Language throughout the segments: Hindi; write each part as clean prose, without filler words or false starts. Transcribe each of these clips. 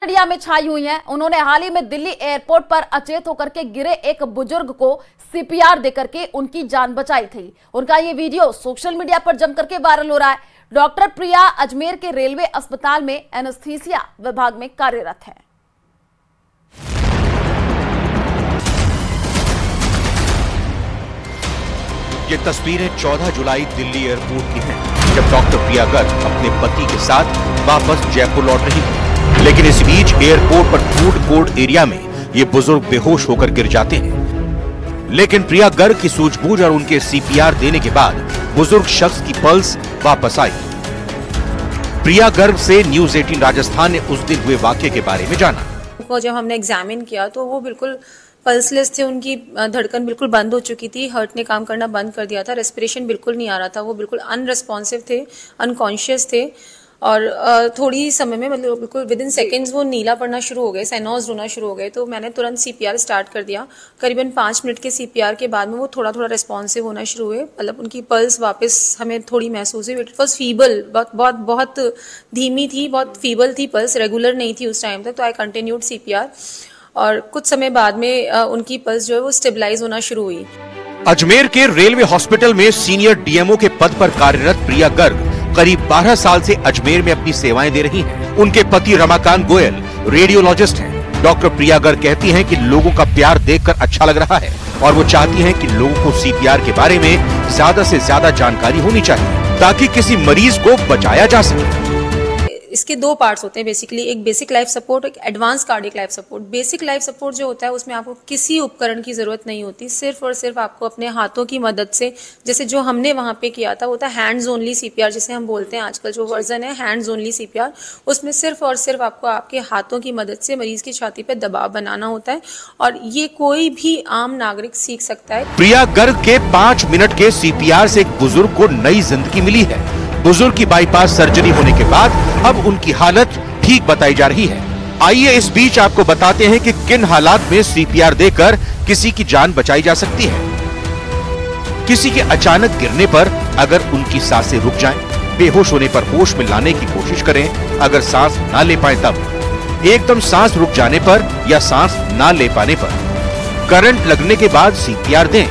मीडिया में छाई हुई हैं। उन्होंने हाल ही में दिल्ली एयरपोर्ट पर अचेत होकर के गिरे एक बुजुर्ग को सीपीआर देकर के उनकी जान बचाई थी। उनका ये वीडियो सोशल मीडिया पर जमकर के वायरल हो रहा है। डॉक्टर प्रिया अजमेर के रेलवे अस्पताल में एनेस्थीसिया विभाग में कार्यरत है। ये तस्वीरें 14 जुलाई दिल्ली एयरपोर्ट की हैं, जब डॉक्टर प्रिया गर्ग अपने पति के साथ वापस जयपुर लौट रही थी। लेकिन इस बीच एयरपोर्ट पर फूड कोर्ट एरिया में ये बुजुर्ग बेहोश होकर गिर जाते हैं। लेकिन प्रिया गर्ग की सूझबूझ और उनके सीपीआर देने के बाद बुजुर्ग शख्स की पल्स वापस आई। प्रिया गर्ग से न्यूज़ 18 राजस्थान ने उस दिन हुए वाकये के बारे में जाना। जब हमने एग्जामिन किया तो वो बिल्कुल पल्सलेस थे, उनकी धड़कन बिल्कुल बंद हो चुकी थी, हार्ट ने काम करना बंद कर दिया था, रेस्पिरेशन बिल्कुल नहीं आ रहा था, वो बिल्कुल अनरेस्पॉन्सिव थे, अनकॉन्शियस थे। और थोड़ी ही समय में मतलब बिल्कुल विद इन सेकेंड्स वो नीला पड़ना शुरू हो गए, साइनोज रोना शुरू हो गए। तो मैंने तुरंत सीपीआर स्टार्ट कर दिया। करीबन 5 मिनट के सीपीआर के बाद में वो थोड़ा थोड़ा रेस्पॉन्सिव होना शुरू हुए, मतलब उनकी पल्स वापस हमें थोड़ी महसूस हुई। इट वॉज फीबल, बहुत धीमी थी, बहुत फीबल थी पल्स, रेगुलर नहीं थी उस टाइम तक। तो आई कंटिन्यूड सीपीआर और कुछ समय बाद में उनकी पल्स जो है वो स्टेबलाइज होना शुरू हुई। अजमेर के रेलवे हॉस्पिटल में सीनियर डीएमओ के पद पर कार्यरत प्रिया गर्ग करीब 12 साल से अजमेर में अपनी सेवाएं दे रही हैं। उनके पति रमाकांत गोयल रेडियोलॉजिस्ट हैं। डॉक्टर प्रिया गर्ग कहती हैं कि लोगों का प्यार देखकर अच्छा लग रहा है और वो चाहती हैं कि लोगों को सीपीआर के बारे में ज्यादा से ज्यादा जानकारी होनी चाहिए ताकि किसी मरीज को बचाया जा सके। इसके 2 पार्ट्स होते हैं बेसिकली, एक बेसिक लाइफ सपोर्ट, एक advance cardiac life support. Basic life support जो होता है उसमें आपको किसी उपकरण की जरूरत नहीं होती, सिर्फ और सिर्फ आपको अपने हाथों की मदद से, जैसे जो हमने वहां पे किया था वो था हैंड्स ओनली सीपीआर, जिसे हम बोलते हैं आजकल जो वर्जन है हैंड्स ओनली सीपीआर। उसमें सिर्फ और सिर्फ आपको आपके हाथों की मदद से मरीज की छाती पे दबाव बनाना होता है और ये कोई भी आम नागरिक सीख सकता है। प्रिया गर्ग के 5 मिनट के सीपीआर से एक बुजुर्ग को नई जिंदगी मिली है। बुजुर्ग की बाईपास सर्जरी होने के बाद अब उनकी हालत ठीक बताई जा रही है। आइए इस बीच आपको बताते हैं कि किन हालात में सीपीआर देकर किसी की जान बचाई जा सकती है। किसी के अचानक गिरने पर अगर उनकी सांसें रुक जाएं, बेहोश होने पर होश में लाने की कोशिश करें, अगर सांस ना ले पाए तब, एकदम सांस रुक जाने पर या सांस ना ले पाने पर, करंट लगने के बाद सीपीआर दें,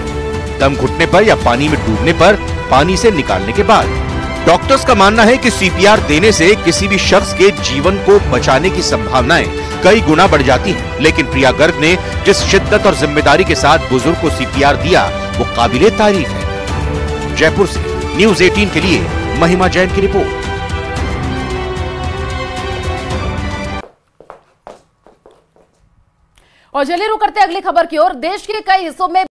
दम घुटने पर या पानी में डूबने पर पानी से निकालने के बाद। डॉक्टर्स का मानना है कि सीपीआर देने से किसी भी शख्स के जीवन को बचाने की संभावनाएं कई गुना बढ़ जाती हैं। लेकिन प्रिया गर्ग ने जिस शिद्दत और जिम्मेदारी के साथ बुजुर्ग को सीपीआर दिया वो काबिले तारीफ है। जयपुर से न्यूज़ 18 के लिए महिमा जैन की रिपोर्ट। और चलिए रुक करते अगली खबर की ओर। देश के कई हिस्सों में